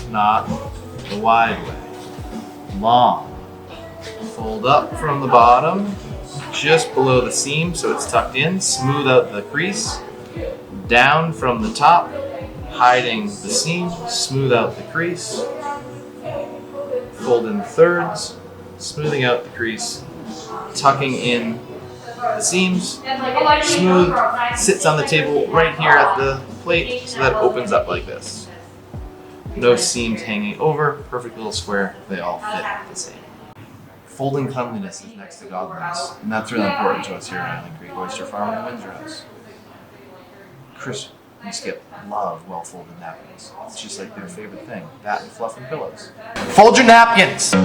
not the wide way. Long. Fold up from the bottom, just below the seam so it's tucked in. Smooth out the crease. Down from the top, hiding the seam. Smooth out the crease. Fold in thirds, smoothing out the crease, tucking in the seams. Smooth, sits on the table right here at the plate so that it opens up like this. No seams hanging over, perfect little square, they all fit the same. Folding cleanliness is next to godliness, and that's really important to us here at Island Creek Oyster Farm and Windsor House. Chris and Skip love well-folded napkins. It's just like their favorite thing, that and fluff and pillows. Fold your napkins!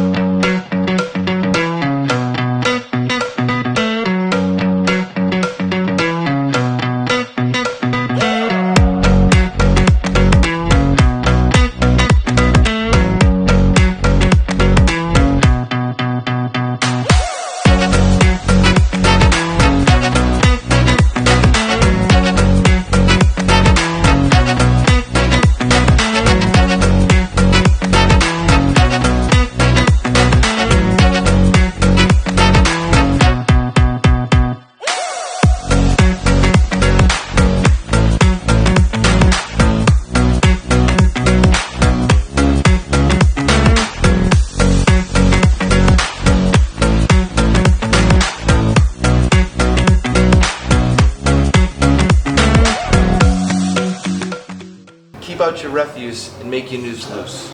Keep out your refuse and make your noose loose.